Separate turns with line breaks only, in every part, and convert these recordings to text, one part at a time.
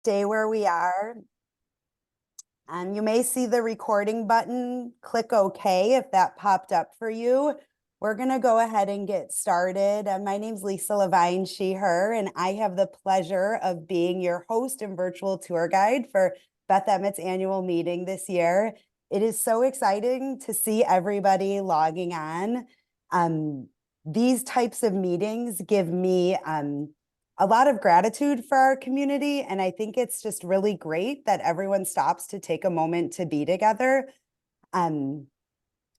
stay where we are. And you may see the recording button. Click OK if that popped up for you. We're going to go ahead and get started. My name's Lisa Levine, she, her, and I have the pleasure of being your host and virtual tour guide for Beth Emet's annual meeting this year. It is so exciting to see everybody logging on. These types of meetings give me a lot of gratitude for our community. And I think it's just really great that everyone stops to take a moment to be together.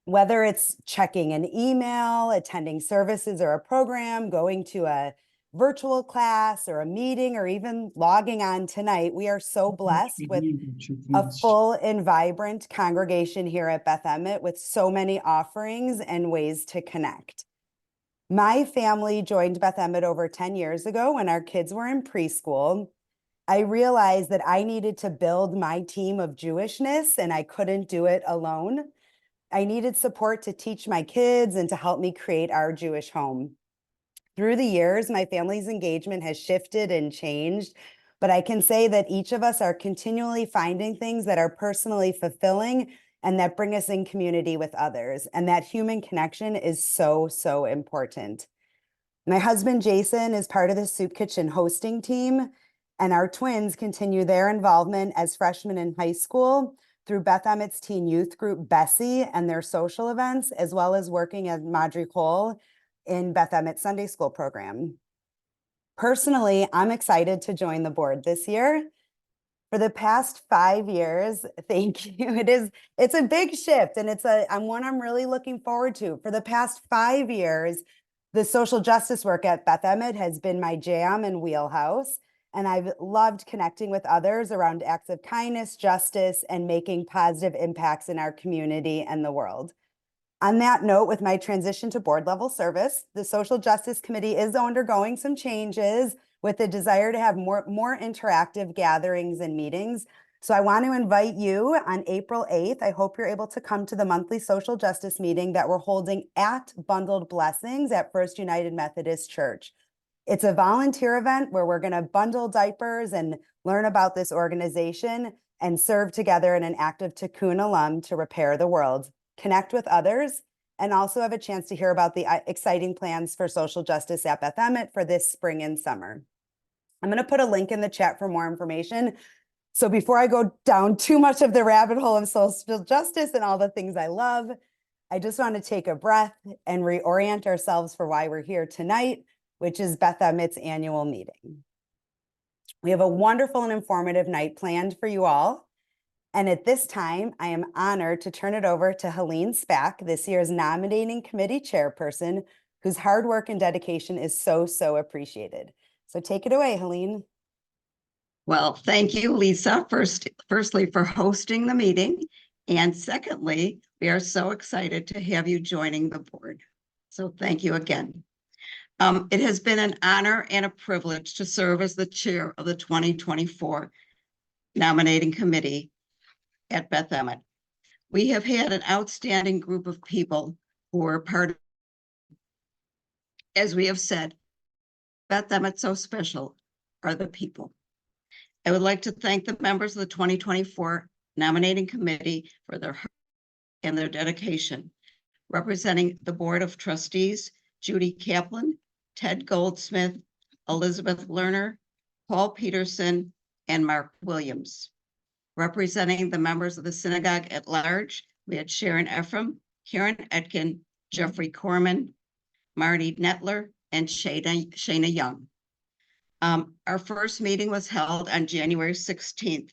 Whether it's checking an email, attending services or a program, going to a virtual class or a meeting, or even logging on tonight, we are so blessed with a full and vibrant congregation here at Beth Emet with so many offerings and ways to connect. My family joined Beth Emet over 10 years ago when our kids were in preschool. I realized that I needed to build my team of Jewishness, and I couldn't do it alone. I needed support to teach my kids and to help me create our Jewish home. Through the years, my family's engagement has shifted and changed, but I can say that each of us are continually finding things that are personally fulfilling and that bring us in community with others. And that human connection is so, so important. My husband, Jason, is part of the Soup Kitchen hosting team, and our twins continue their involvement as freshmen in high school through Beth Emet's teen youth group, Bessie, and their social events, as well as working at Madri Cole in Beth Emet's Sunday school program. Personally, I'm excited to join the board this year. For the past 5 years, thank you. It's a big shift, and it's one I'm really looking forward to. For the past 5 years, the social justice work at Beth Emet has been my jam and wheelhouse. And I've loved connecting with others around acts of kindness, justice, and making positive impacts in our community and the world. On that note, with my transition to board level service, the Social Justice Committee is undergoing some changes with the desire to have more interactive gatherings and meetings. So I want to invite you on April 8th. I hope you're able to come to the monthly social justice meeting that we're holding at Bundled Blessings at First United Methodist Church. It's a volunteer event where we're going to bundle diapers and learn about this organization and serve together in an act of Tikkun Olam to repair the world, connect with others, and also have a chance to hear about the exciting plans for social justice at Beth Emet for this spring and summer. I'm going to put a link in the chat for more information. So before I go down too much of the rabbit hole of social justice and all the things I love, I just want to take a breath and reorient ourselves for why we're here tonight, which is Beth Emet's annual meeting. We have a wonderful and informative night planned for you all. And at this time, I am honored to turn it over to Helene Spack, this year's nominating committee chairperson, whose hard work and dedication is so, so appreciated. So take it away, Helene.
Well, thank you, Lisa, firstly for hosting the meeting. And secondly, we are so excited to have you joining the board. So thank you again. It has been an honor and a privilege to serve as the chair of the 2024 nominating committee at Beth Emet. We have had an outstanding group of people who are part of, as we have said, Beth Emet so special are the people. I would like to thank the members of the 2024 nominating committee for their heart and their dedication. Representing the Board of Trustees, Judy Kaplan, Ted Goldsmith, Elizabeth Lerner, Paul Peterson, and Mark Williams. Representing the members of the synagogue at large, we had Sharon Ephraim, Karen Etkin, Jeffrey Corman, Marty Netler, and Shana Young. Our first meeting was held on January 16th.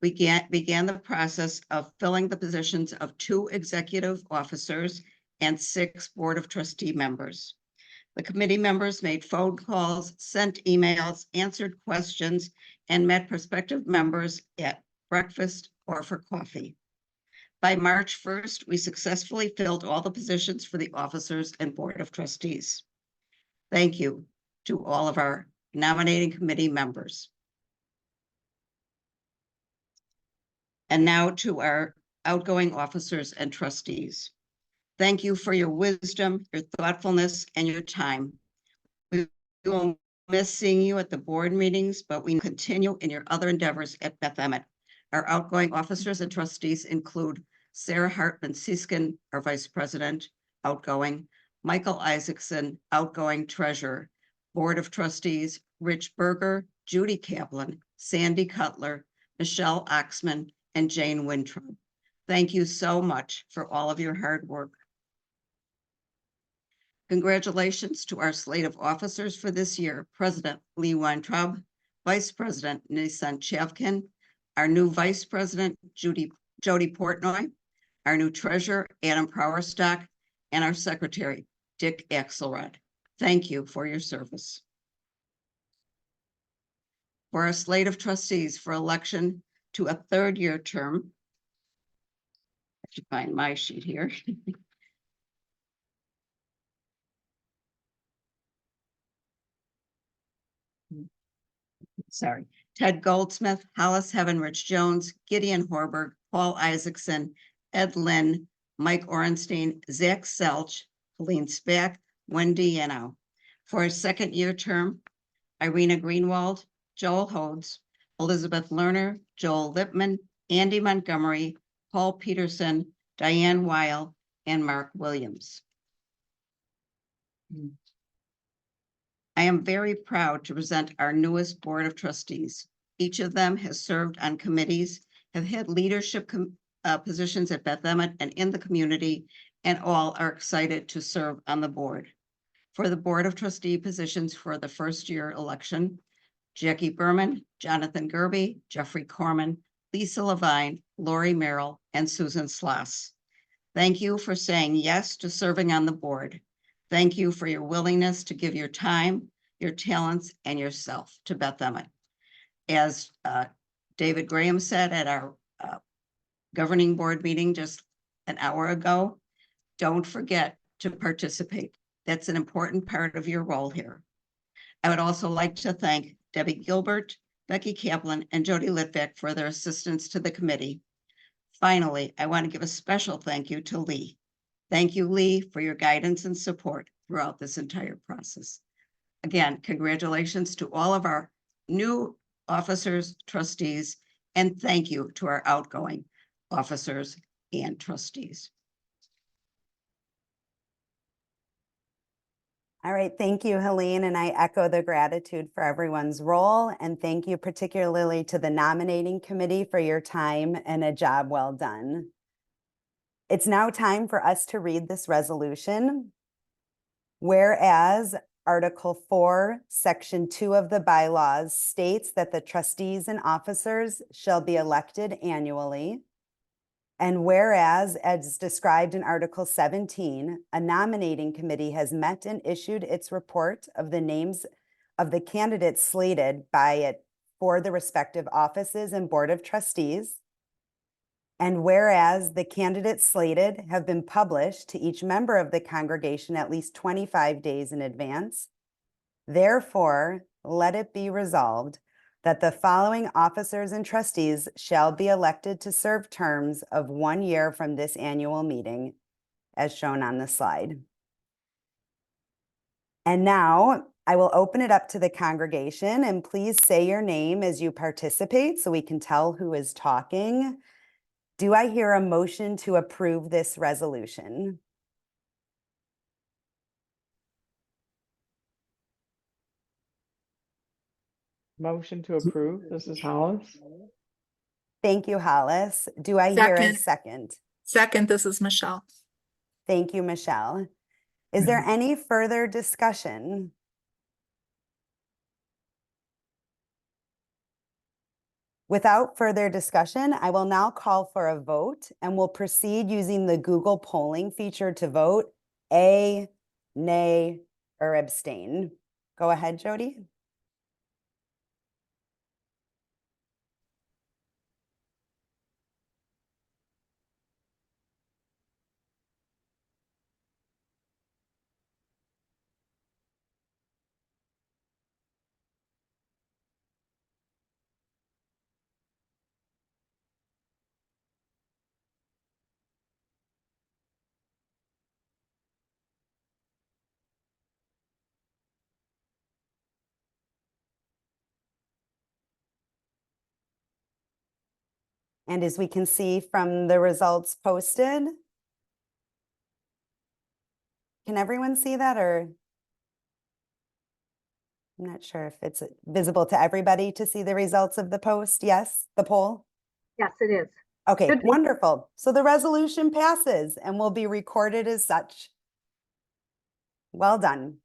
We began the process of filling the positions of 2 executive officers and 6 Board of Trustee members. The committee members made phone calls, sent emails, answered questions, and met prospective members at breakfast or for coffee. By March 1st, we successfully filled all the positions for the officers and Board of Trustees. Thank you to all of our nominating committee members. And now to our outgoing officers and trustees. Thank you for your wisdom, your thoughtfulness, and your time. We will miss seeing you at the board meetings, but we continue in your other endeavors at Beth Emet. Our outgoing officers and trustees include Sarah Hartman-Siskin, our vice president, outgoing, Michael Isaacson, outgoing treasurer, board of trustees, Rich Berger, Judy Kaplan, Sandy Cutler, Michelle Oxman, and Jane Wintrob. Thank you so much for all of your hard work. Congratulations to our slate of officers for this year, President Lee Weintraub, Vice President Nisan Chavkin, our new Vice President Jody Portnoy, our new Treasurer Adam Prowerstock, and our Secretary Dick Axelrod. Thank you for your service. For our slate of trustees for election to a third-year term, I have to find my sheet here. Sorry, Ted Goldsmith, Hollis Heaven, Rich Jones, Gideon Horberg, Paul Isaacson, Ed Lynn, Mike Orenstein, Zach Selch, Helene Spack, Wendy Yanow. For a second-year term, Irina Greenwald, Joel Hodes, Elizabeth Lerner, Joel Lipman, Andy Montgomery, Paul Peterson, Diane Weil, and Mark Williams. I am very proud to present our newest board of trustees. Each of them has served on committees, have had leadership positions at Beth Emet and in the community, and all are excited to serve on the board. For the board of trustee positions for the first year election, Jackie Berman, Jonathan Gerby, Jeffrey Corman, Lisa Levine, Lori Merrill, and Susan Sloss. Thank you for saying yes to serving on the board. Thank you for your willingness to give your time, your talents, and yourself to Beth Emet. As David Graham said at our governing board meeting just an hour ago, don't forget to participate. That's an important part of your role here. I would also like to thank Debbie Gilbert, Becky Kaplan, and Jody Litvak for their assistance to the committee. Finally, I want to give a special thank you to Lee. Thank you, Lee, for your guidance and support throughout this entire process. Again, congratulations to all of our new officers, trustees, and thank you to our outgoing officers and trustees.
All right, thank you, Helene, and I echo the gratitude for everyone's role, and thank you particularly to the nominating committee for your time and a job well done. It's now time for us to read this resolution. Whereas Article 4, Section 2 of the bylaws states that the trustees and officers shall be elected annually. And whereas, as described in Article 17, a nominating committee has met and issued its report of the names of the candidates slated by it for the respective offices and board of trustees. And whereas the candidates slated have been published to each member of the congregation at least 25 days in advance, therefore, let it be resolved that the following officers and trustees shall be elected to serve terms of 1 year from this annual meeting, as shown on the slide. And now I will open it up to the congregation, and please say your name as you participate so we can tell who is talking. Do I hear a motion to approve this resolution?
Motion to approve. This is Hollis.
Thank you, Hollis. Do I hear a second?
Second, this is Michelle.
Thank you, Michelle. Is there any further discussion? Without further discussion, I will now call for a vote and will proceed using the Google polling feature to vote A, nay, or abstain. Go ahead, Jody. And as we can see from the results posted, can everyone see that, or? I'm not sure if it's visible to everybody to see the results of the post. Yes, the poll?
Yes, it is.
Okay,
Should be.
wonderful. So the resolution passes and will be recorded as such. Well done.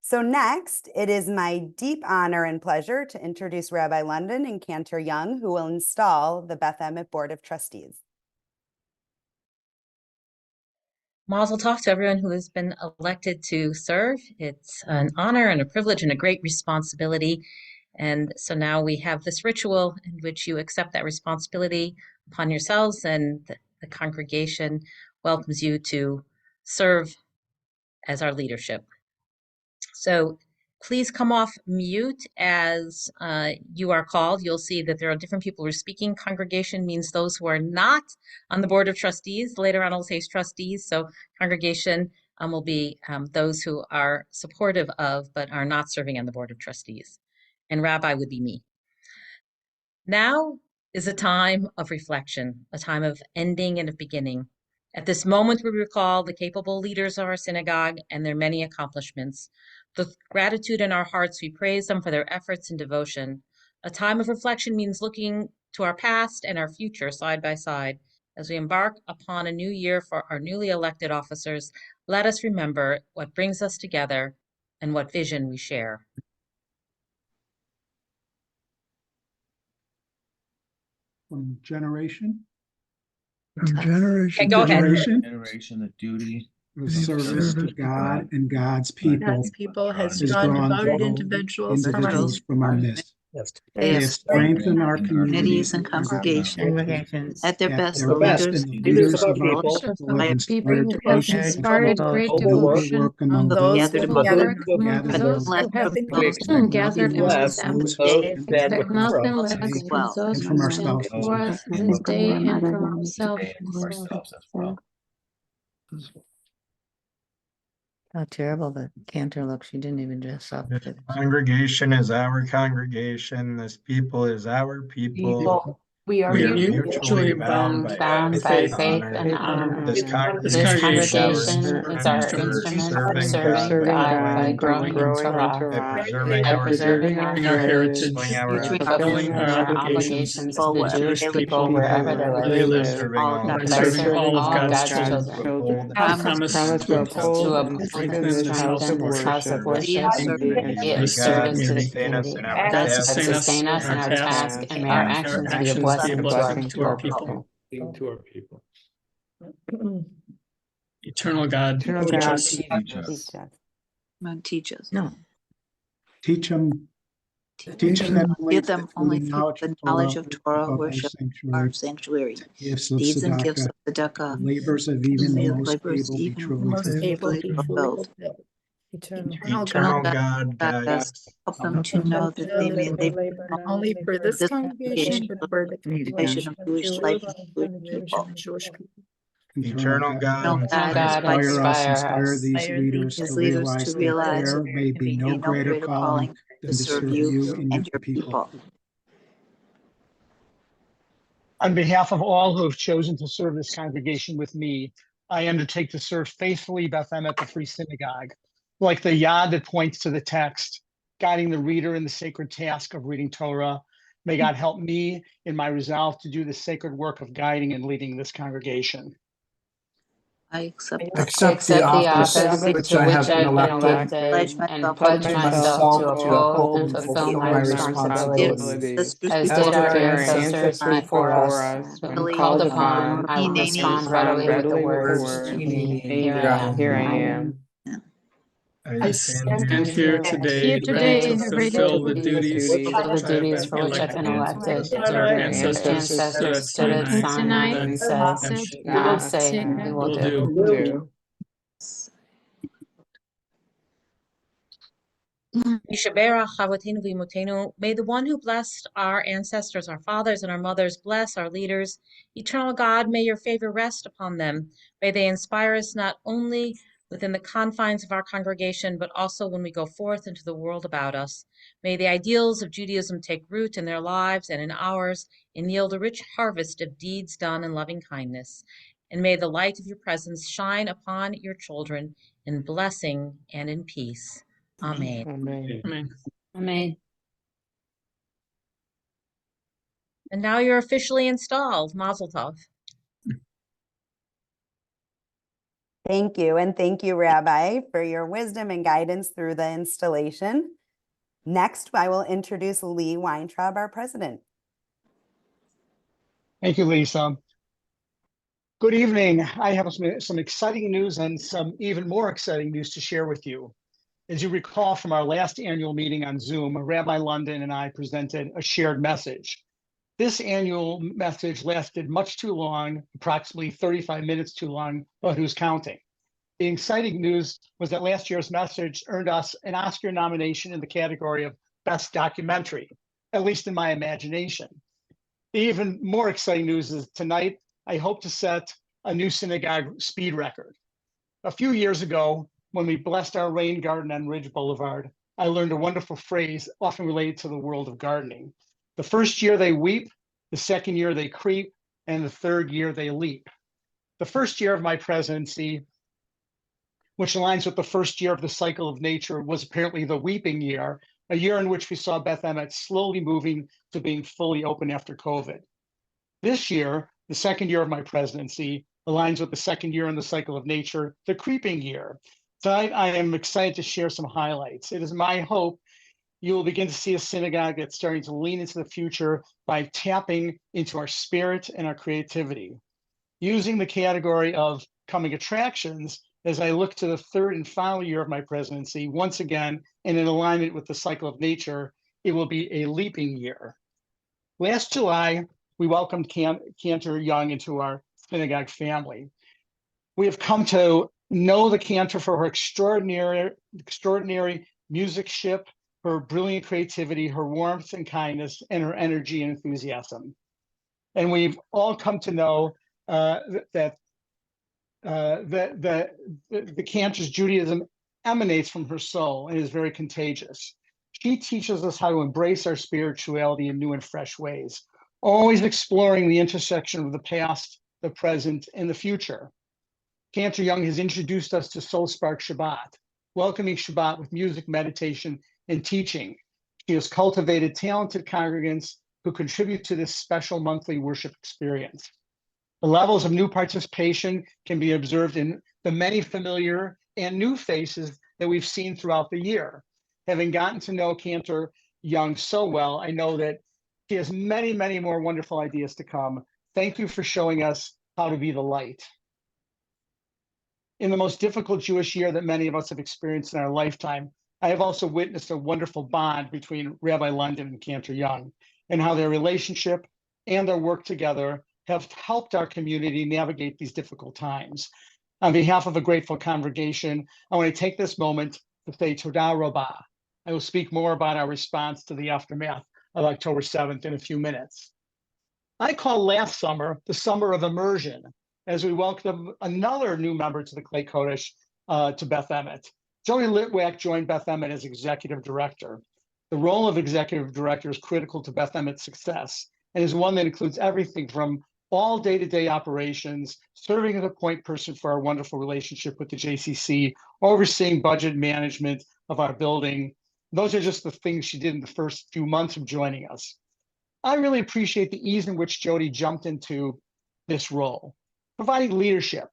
So next, it is my deep honor and pleasure to introduce Rabbi London and Cantor Young, who will install the Beth Emet Board of Trustees.
Mazel tov to everyone who has been elected to serve. It's an honor and a privilege and a great responsibility. And so now we have this ritual in which you accept that responsibility upon yourselves, and the congregation welcomes you to serve as our leadership. So please come off mute as you are called. You'll see that there are different people who are speaking. Congregation means those who are not on the Board of Trustees. Later on, it'll say trustees. So congregation will be those who are supportive of, but are not serving on the Board of Trustees. And rabbi would be me. Now is a time of reflection, a time of ending and of beginning. At this moment, we recall the capable leaders of our synagogue and their many accomplishments. With gratitude in our hearts, we praise them for their efforts and devotion. A time of reflection means looking to our past and our future side by side. As we embark upon a new year for our newly elected officers, let us remember what brings us together and what vision we share.
From generation.
Okay, go ahead.
Generation of duty. Of service to God and God's people.
God's people has
has
drawn
drawn
devoted
devoted
individuals
individuals from our midst.
They
They
have
have strengthened our communities
and congregations. At their best,
Their
the
best
leaders
and the leaders of our people who have inspired
People have
patience
inspired
and
great
noble
devotion
work among
those
those
gathered
who gather
gathered
those
among
who have been
and gathered
nothing less
among
than
them.
those
Expect
who
nothing
us
less
today
from those
and
who
from
stand
ourselves.
before us this day and from ourselves.
How terrible that Cantor looks. She didn't even dress up.
This congregation is our congregation. This people is our people.
We are
We are
mutually
mutually bound by faith and honor. This congregation is our instrument of serving God by growing in Torah, by preserving our heritage, fulfilling our obligations to the Jewish people wherever they live, by serving all of God's children. I promise to uphold and strengthen this house of worship, be of service to the community, God sustain us in our task, and may our actions be a blessing to our people. Eternal God, teach us.
Teach us.
No.
Teach them that
Give them only the knowledge of Torah,
above our
worship, our sanctuary,
gifts of
deeds and gifts
tzedakah,
of tzedakah,
labors of even the most
labors
able be
even
truly
most
fulfilled.
able fulfilled.
Eternal God, guide us.
Help them to know that they may labor
not only for this congregation, but for the
congregation of Jewish life and
Jewish people.
Eternal God,
Inspire these leaders
his
to
leaders to realize
there may be no greater calling than to serve you and your people.
On behalf of all who have chosen to serve this congregation with me, I undertake to serve faithfully Beth Emet, the Free Synagogue, like the yad that points to the text, guiding the reader in the sacred task of reading Torah. May God help me in my resolve to do the sacred work of guiding and leading this congregation.
I accept
the office to which I have been elected and pledge myself to uphold and fulfill my responsibilities. As did our ancestors before us, when called upon, I will respond readily with the words, "Here I am."
I stand here today
ready to
fulfill the
duties for which I've been elected. Our ancestors stood at Sinai and said, "Now say, and we will do."
May the one who blessed our ancestors, our fathers and our mothers, bless our leaders. Eternal God, may your favor rest upon them. May they inspire us not only within the confines of our congregation, but also when we go forth into the world about us. May the ideals of Judaism take root in their lives and in ours and yield a rich harvest of deeds done in loving kindness. And may the light of your presence shine upon your children in blessing and in peace. Amen.
Amen.
Amen.
And now you're officially installed. Mazel tov.
Thank you. And thank you, Rabbi, for your wisdom and guidance through the installation. Next, I will introduce Lee Weintraub, our president.
Thank you, Lisa. Good evening. I have some exciting news and some even more exciting news to share with you. As you recall from our last annual meeting on Zoom, Rabbi London and I presented a shared message. This annual message lasted much too long, approximately 35 minutes too long, but who's counting? The exciting news was that last year's message earned us an Oscar nomination in the category of Best Documentary, at least in my imagination. The even more exciting news is tonight, I hope to set a new synagogue speed record. A few years ago, when we blessed our rain garden on Ridge Boulevard, I learned a wonderful phrase often related to the world of gardening. The first year they weep, the second year they creep, and the third year they leap. The first year of my presidency, which aligns with the first year of the cycle of nature, was apparently the weeping year, a year in which we saw Beth Emet slowly moving to being fully open after COVID. This year, the second year of my presidency, aligns with the second year in the cycle of nature, the creeping year. Tonight, I am excited to share some highlights. It is my hope you will begin to see a synagogue that's starting to lean into the future by tapping into our spirit and our creativity. Using the category of coming attractions, as I look to the third and final year of my presidency, once again, and in alignment with the cycle of nature, it will be a leaping year. Last July, we welcomed Cantor Young into our synagogue family. We have come to know the Cantor for her extraordinary musicship, her brilliant creativity, her warmth and kindness, and her energy and enthusiasm. And we've all come to know that the Cantor's Judaism emanates from her soul and is very contagious. She teaches us how to embrace our spirituality in new and fresh ways, always exploring the intersection of the past, the present, and the future. Cantor Young has introduced us to Soul Spark Shabbat, welcoming Shabbat with music, meditation, and teaching. She has cultivated talented congregants who contribute to this special monthly worship experience. The levels of new participation can be observed in the many familiar and new faces that we've seen throughout the year. Having gotten to know Cantor Young so well, I know that she has many, many more wonderful ideas to come. Thank you for showing us how to be the light. In the most difficult Jewish year that many of us have experienced in our lifetime, I have also witnessed a wonderful bond between Rabbi London and Cantor Young, and how their relationship and their work together have helped our community navigate these difficult times. On behalf of a grateful congregation, I want to take this moment to say Todah Rabbah. I will speak more about our response to the aftermath of October 7th in a few minutes. I call last summer the summer of immersion, as we welcome another new member to the Clay Kodesh, to Beth Emet. Jody Litwack joined Beth Emet as executive director. The role of executive director is critical to Beth Emet's success, and is one that includes everything from all day-to-day operations, serving as a point person for our wonderful relationship with the JCC, overseeing budget management of our building. Those are just the things she did in the first few months of joining us. I really appreciate the ease in which Jody jumped into this role, providing leadership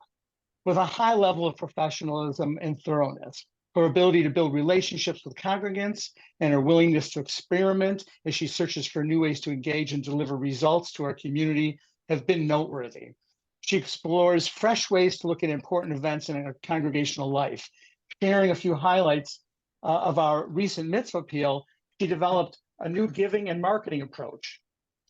with a high level of professionalism and thoroughness. Her ability to build relationships with congregants and her willingness to experiment as she searches for new ways to engage and deliver results to our community have been noteworthy. She explores fresh ways to look at important events in our congregational life. Sharing a few highlights of our recent mitzvah appeal, she developed a new giving and marketing approach.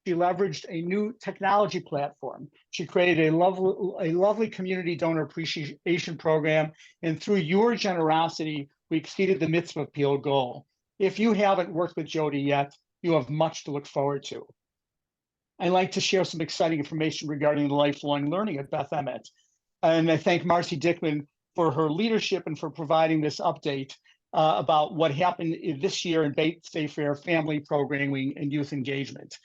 She leveraged a new technology platform. She created a lovely community donor appreciation program, and through your generosity, we exceeded the mitzvah appeal goal. If you haven't worked with Jody yet, you have much to look forward to. I'd like to share some exciting information regarding lifelong learning at Beth Emet. And I thank Marcy Dickman for her leadership and for providing this update about what happened this year in Bait Safe Air family programming and youth engagement.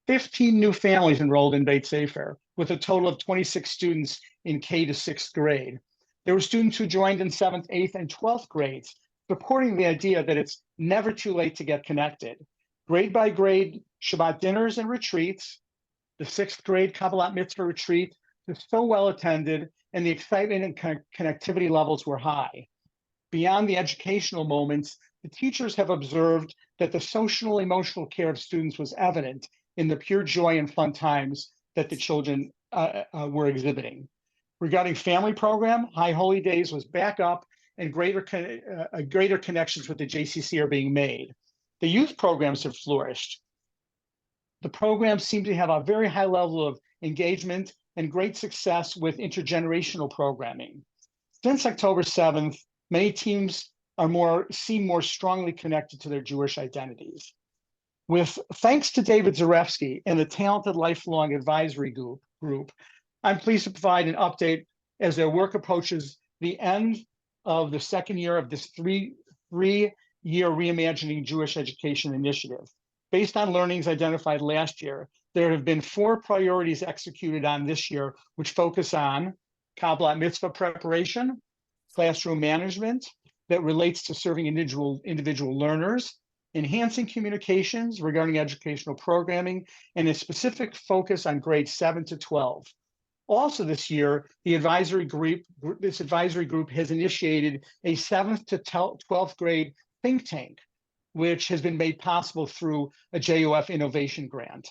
15 new families enrolled in Bait Safe Air, with a total of 26 students in K to 6th grade. There were students who joined in 7th, 8th, and 12th grades, supporting the idea that it's never too late to get connected. Grade by grade Shabbat dinners and retreats. The 6th grade Kabbalat Mitzvah retreat was so well attended, and the excitement and connectivity levels were high. Beyond the educational moments, the teachers have observed that the social emotional care of students was evident in the pure joy and fun times that the children were exhibiting. Regarding family program, High Holy Days was back up, and greater connections with the JCC are being made. The youth programs have flourished. The programs seem to have a very high level of engagement and great success with intergenerational programming. Since October 7th, many teams seem more strongly connected to their Jewish identities. With thanks to David Zarefsky and the talented Lifelong Advisory Group, I'm pleased to provide an update as their work approaches the end of the second year of this three-year Reimagining Jewish Education initiative. Based on learnings identified last year, there have been 4 priorities executed on this year, which focus on Kabbalat Mitzvah preparation, classroom management that relates to serving individual learners, enhancing communications regarding educational programming, and a specific focus on grades 7 to 12. Also this year, this advisory group has initiated a 7th to 12th grade think tank, which has been made possible through a JOF innovation grant.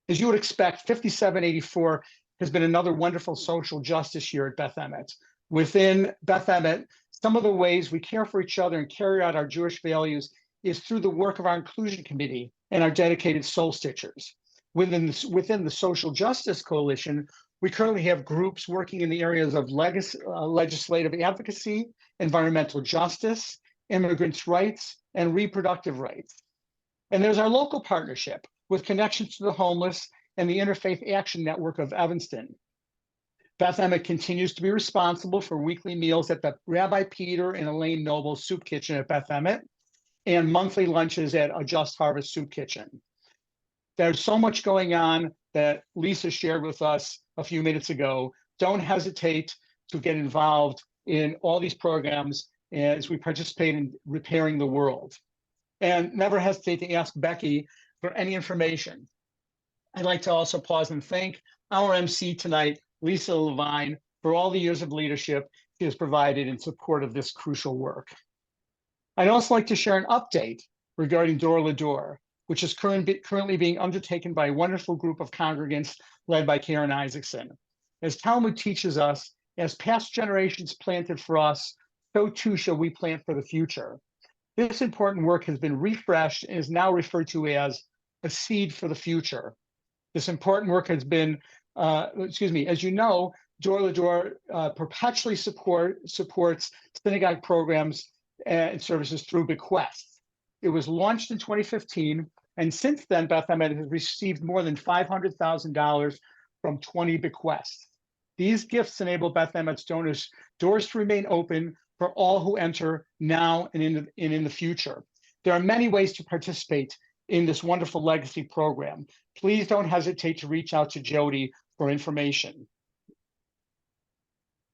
As you would expect, 5784 has been another wonderful social justice year at Beth Emet. Within Beth Emet, some of the ways we care for each other and carry out our Jewish values is through the work of our inclusion committee and our dedicated soul stitchers. Within the Social Justice Coalition, we currently have groups working in the areas of legislative advocacy, environmental justice, immigrants' rights, and reproductive rights. And there's our local partnership with connections to the homeless and the Interfaith Action Network of Evanston. Beth Emet continues to be responsible for weekly meals at the Rabbi Peter and Elaine Noble Soup Kitchen at Beth Emet and monthly lunches at a Just Harvest Soup Kitchen. There's so much going on that Lisa shared with us a few minutes ago. Don't hesitate to get involved in all these programs as we participate in repairing the world. And never hesitate to ask Becky for any information. I'd like to also pause and thank our MC tonight, Lisa Levine, for all the years of leadership she has provided in support of this crucial work. I'd also like to share an update regarding Door Lador, which is currently being undertaken by a wonderful group of congregants led by Karen Isaacson. As Talmud teaches us, as past generations planted for us, so too shall we plant for the future. This important work has been refreshed and is now referred to as a seed for the future. This important work has been, as you know, Door Lador perpetually supports synagogue programs and services through bequests. It was launched in 2015, and since then, Beth Emet has received more than $500,000 from 20 bequests. These gifts enable Beth Emet's doors to remain open for all who enter now and in the future. There are many ways to participate in this wonderful legacy program. Please don't hesitate to reach out to Jody for information.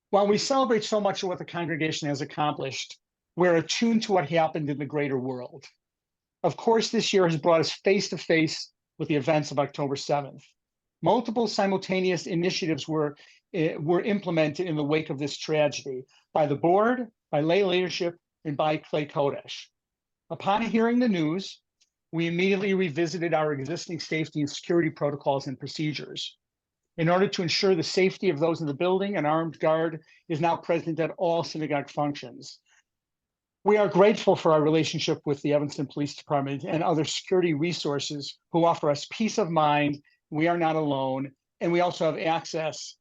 While we celebrate so much of what the congregation has accomplished, we're attuned to what happened in the greater world. Of course, this year has brought us face to face with the events of October 7th. Multiple simultaneous initiatives were implemented in the wake of this tragedy by the board, by lay leadership, and by Clay Kodesh. Upon hearing the news, we immediately revisited our existing safety and security protocols and procedures. In order to ensure the safety of those in the building, an armed guard is now present at all synagogue functions. We are grateful for our relationship with the Evanston Police Department and other security resources who offer us peace of mind. We are not alone, and we also have access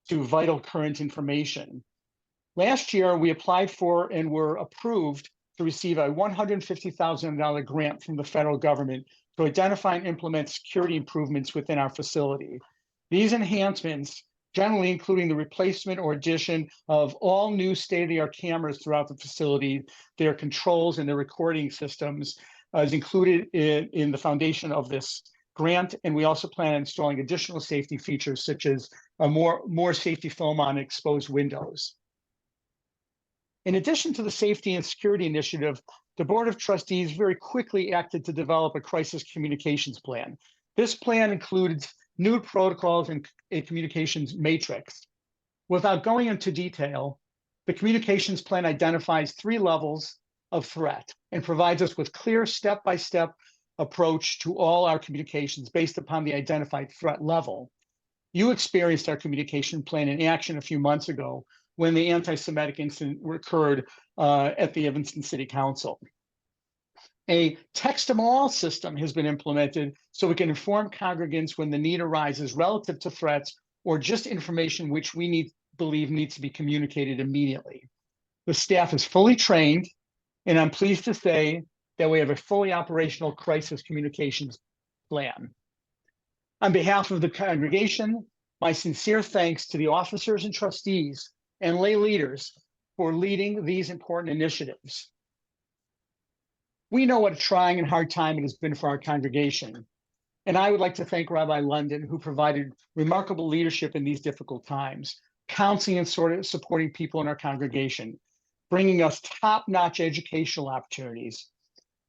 to vital current information. Last year, we applied for and were approved to receive a $150,000 grant from the federal government to identify and implement security improvements within our facility. These enhancements generally including the replacement or addition of all new state-of-the-art cameras throughout the facility. Their controls and their recording systems is included in the foundation of this grant. And we also plan on installing additional safety features such as more safety film on exposed windows. In addition to the safety and security initiative, the Board of Trustees very quickly acted to develop a crisis communications plan. This plan includes new protocols and a communications matrix. Without going into detail, the communications plan identifies 3 levels of threat and provides us with clear step-by-step approach to all our communications based upon the identified threat level. You experienced our communication plan in action a few months ago when the anti-Semitic incident occurred at the Evanston City Council. A text them all system has been implemented so we can inform congregants when the need arises relative to threats or just information which we believe needs to be communicated immediately. The staff is fully trained, and I'm pleased to say that we have a fully operational crisis communications plan. On behalf of the congregation, my sincere thanks to the officers and trustees and lay leaders for leading these important initiatives. We know what a trying and hard time it has been for our congregation. And I would like to thank Rabbi London, who provided remarkable leadership in these difficult times, counseling and supporting people in our congregation, bringing us top-notch educational opportunities,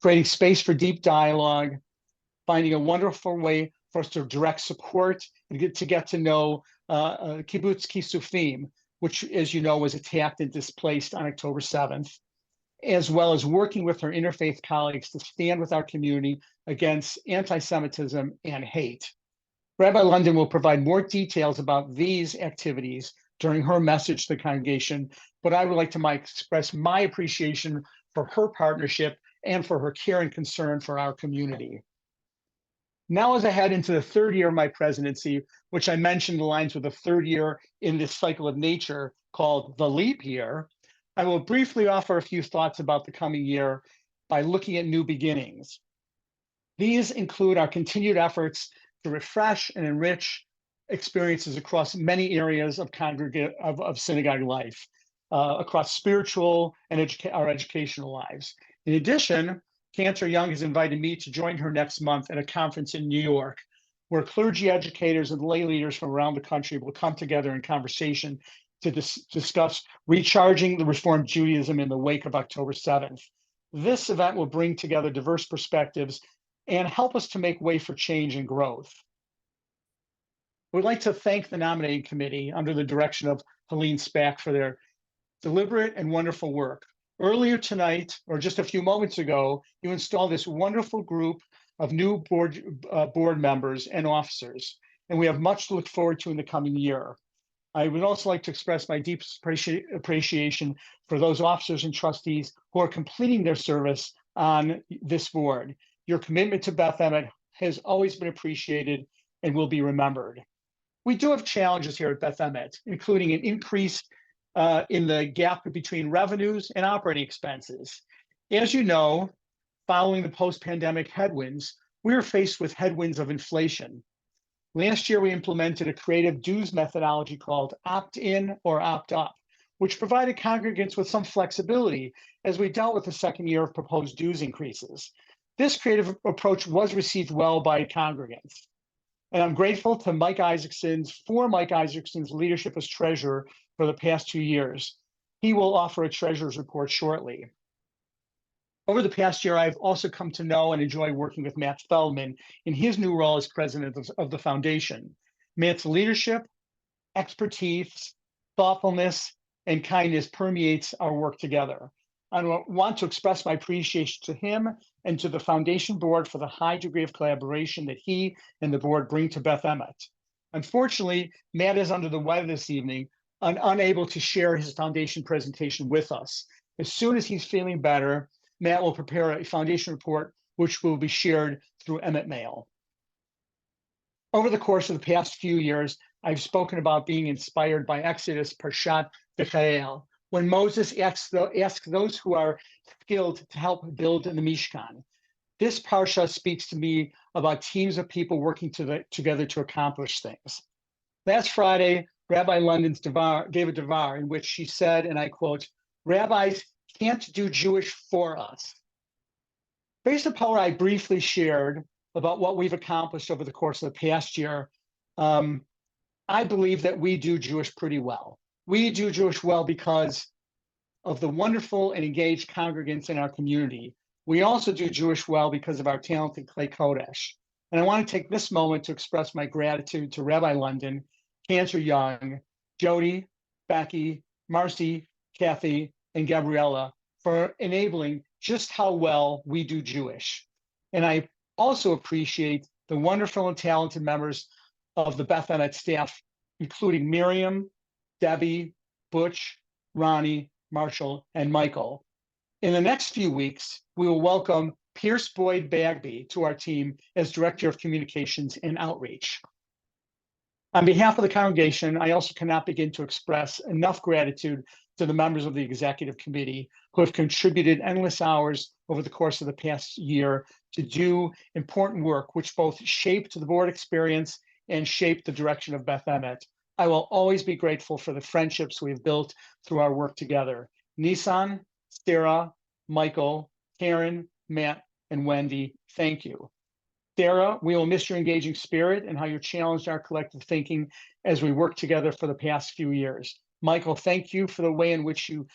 creating space for deep dialogue, finding a wonderful way for us to direct support and get to know Kibbutz Kisufim, which, as you know, was attacked and displaced on October 7th, as well as working with our interfaith colleagues to stand with our community against anti-Semitism and hate. Rabbi London will provide more details about these activities during her message to the congregation, but I would like to express my appreciation for her partnership and for her care and concern for our community. Now, as I head into the 3rd year of my presidency, which I mentioned aligns with the 3rd year in this cycle of nature called the leap year, I will briefly offer a few thoughts about the coming year by looking at new beginnings. These include our continued efforts to refresh and enrich experiences across many areas of synagogue life, across spiritual and our educational lives. In addition, Cantor Young has invited me to join her next month at a conference in New York, where clergy educators and lay leaders from around the country will come together in conversation to discuss recharging the Reformed Judaism in the wake of October 7th. This event will bring together diverse perspectives and help us to make way for change and growth. We'd like to thank the nominating committee under the direction of Helene Spack for their deliberate and wonderful work. Earlier tonight, or just a few moments ago, you installed this wonderful group of new board members and officers, and we have much to look forward to in the coming year. I would also like to express my deep appreciation for those officers and trustees who are completing their service on this board. Your commitment to Beth Emet has always been appreciated and will be remembered. We do have challenges here at Beth Emet, including an increase in the gap between revenues and operating expenses. As you know, following the post-pandemic headwinds, we are faced with headwinds of inflation. Last year, we implemented a creative dues methodology called opt-in or opt-up, which provided congregants with some flexibility as we dealt with the 2nd year of proposed dues increases. This creative approach was received well by congregants. And I'm grateful to Mike Isaacson's leadership as treasurer for the past 2 years. He will offer a treasurer's report shortly. Over the past year, I've also come to know and enjoy working with Matt Feldman in his new role as president of the foundation. Matt's leadership, expertise, thoughtfulness, and kindness permeates our work together. I want to express my appreciation to him and to the foundation board for the high degree of collaboration that he and the board bring to Beth Emet. Unfortunately, Matt is under the weather this evening and unable to share his foundation presentation with us. As soon as he's feeling better, Matt will prepare a foundation report, which will be shared through Emet Mail. Over the course of the past few years, I've spoken about being inspired by Exodus Parshat V'Chael, when Moses asks those who are skilled to help build the Mishkan. This parsha speaks to me about teams of people working together to accomplish things. Last Friday, Rabbi London's David Devar, in which she said, and I quote, "Rabbis can't do Jewish for us." Based upon what I briefly shared about what we've accomplished over the course of the past year, I believe that we do Jewish pretty well. We do Jewish well because of the wonderful and engaged congregants in our community. We also do Jewish well because of our talented Clay Kodesh. And I want to take this moment to express my gratitude to Rabbi London, Cantor Young, Jody, Becky, Marcy, Kathy, and Gabriella for enabling just how well we do Jewish. And I also appreciate the wonderful and talented members of the Beth Emet staff, including Miriam, Debbie, Butch, Ronnie, Marshall, and Michael. In the next few weeks, we will welcome Pierce Boyd Bagby to our team as Director of Communications and Outreach. On behalf of the congregation, I also cannot begin to express enough gratitude to the members of the Executive Committee who have contributed endless hours over the course of the past year to do important work, which both shaped the board experience and shaped the direction of Beth Emet. I will always be grateful for the friendships we've built through our work together. Nissan, Sarah, Michael, Karen, Matt, and Wendy, thank you. Sarah, we will miss your engaging spirit and how you challenged our collective thinking as we worked together for the past few years. Michael, thank you for the way in which you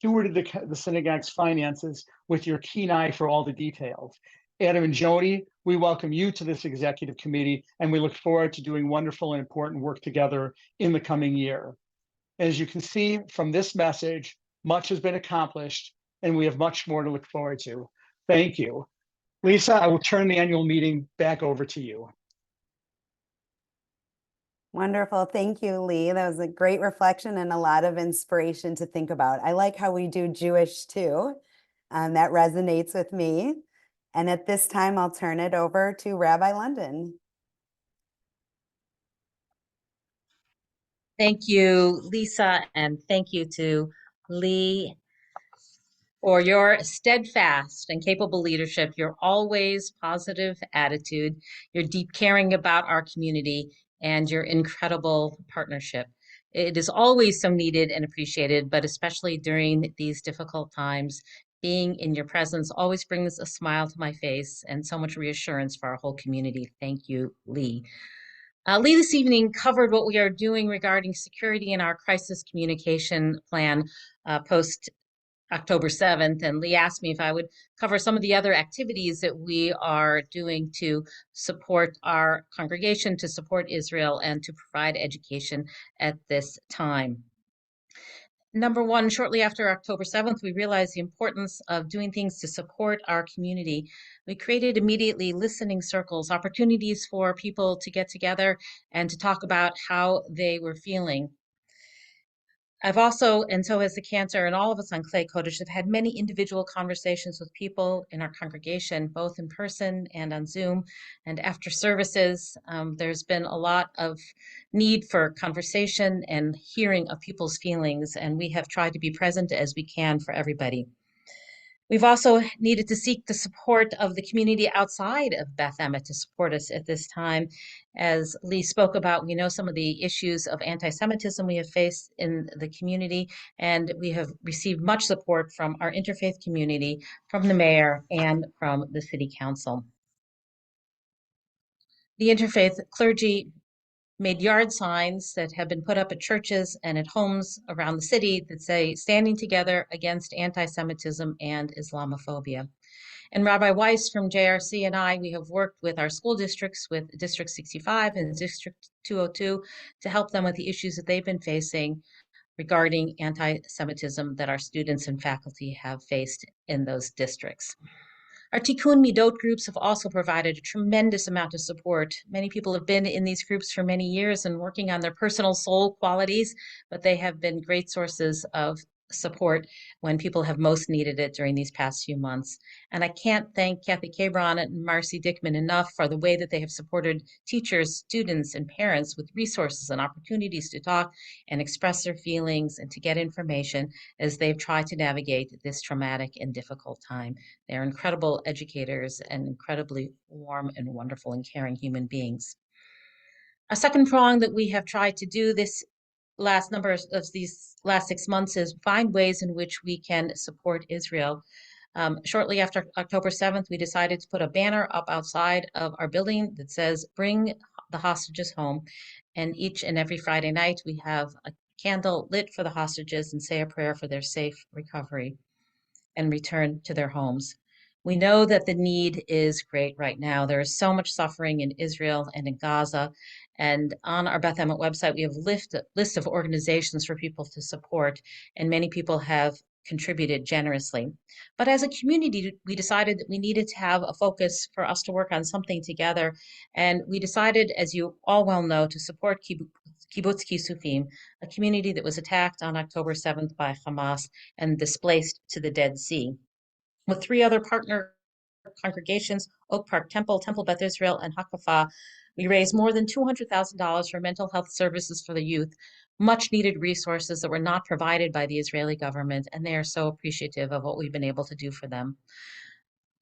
stewarded the synagogue's finances with your keen eye for all the details. Adam and Jody, we welcome you to this executive committee, and we look forward to doing wonderful and important work together in the coming year. As you can see from this message, much has been accomplished, and we have much more to look forward to. Thank you. Lisa, I will turn the annual meeting back over to you.
Wonderful. Thank you, Lee. That was a great reflection and a lot of inspiration to think about. I like how we do Jewish too. That resonates with me. And at this time, I'll turn it over to Rabbi London.
Thank you, Lisa, and thank you to Lee for your steadfast and capable leadership, your always positive attitude, your deep caring about our community, and your incredible partnership. It is always so needed and appreciated, but especially during these difficult times, being in your presence always brings a smile to my face and so much reassurance for our whole community. Thank you, Lee. Lee this evening covered what we are doing regarding security in our crisis communication plan post October 7th, and Lee asked me if I would cover some of the other activities that we are doing to support our congregation, to support Israel, and to provide education at this time. Number one, shortly after October 7th, we realized the importance of doing things to support our community. We created immediately listening circles, opportunities for people to get together and to talk about how they were feeling. I've also, and so has the cancer, and all of us on Clay Kodesh have had many individual conversations with people in our congregation, both in person and on Zoom. And after services, there's been a lot of need for conversation and hearing of people's feelings, and we have tried to be present as we can for everybody. We've also needed to seek the support of the community outside of Beth Emet to support us at this time. As Lee spoke about, we know some of the issues of anti-Semitism we have faced in the community, and we have received much support from our interfaith community, from the mayor, and from the city council. The interfaith clergy made yard signs that have been put up at churches and at homes around the city that say, "Standing together against anti-Semitism and Islamophobia." And Rabbi Weiss from JRC and I, we have worked with our school districts, with District 65 and District 202, to help them with the issues that they've been facing regarding anti-Semitism that our students and faculty have faced in those districts. Our Tikkun Midot groups have also provided a tremendous amount of support. Many people have been in these groups for many years and working on their personal soul qualities, but they have been great sources of support when people have most needed it during these past few months. And I can't thank Kathy Cabron and Marcy Dickman enough for the way that they have supported teachers, students, and parents with resources and opportunities to talk and express their feelings and to get information as they've tried to navigate this traumatic and difficult time. They're incredible educators and incredibly warm and wonderful and caring human beings. A second prong that we have tried to do this last numbers of these last 6 months is find ways in which we can support Israel. Shortly after October 7th, we decided to put a banner up outside of our building that says, "Bring the hostages home." And each and every Friday night, we have a candle lit for the hostages and say a prayer for their safe recovery and return to their homes. We know that the need is great right now. There is so much suffering in Israel and in Gaza. And on our Beth Emet website, we have a list of organizations for people to support, and many people have contributed generously. But as a community, we decided that we needed to have a focus for us to work on something together. And we decided, as you all well know, to support Kibbutz Kisufim, a community that was attacked on October 7th by Hamas and displaced to the Dead Sea. With 3 other partner congregations, Oak Park Temple, Temple Beth Israel, and Hakafa, we raised more than $200,000 for mental health services for the youth, much needed resources that were not provided by the Israeli government, and they are so appreciative of what we've been able to do for them.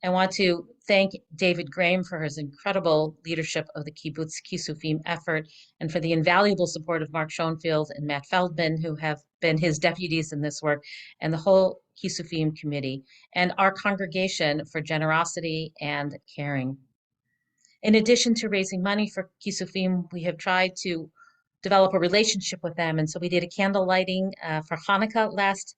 I want to thank David Graham for his incredible leadership of the Kibbutz Kisufim effort and for the invaluable support of Mark Schoenfield and Matt Feldman, who have been his deputies in this work, and the whole Kisufim committee, and our congregation for generosity and caring. In addition to raising money for Kisufim, we have tried to develop a relationship with them. And so we did a candle lighting for Hanukkah last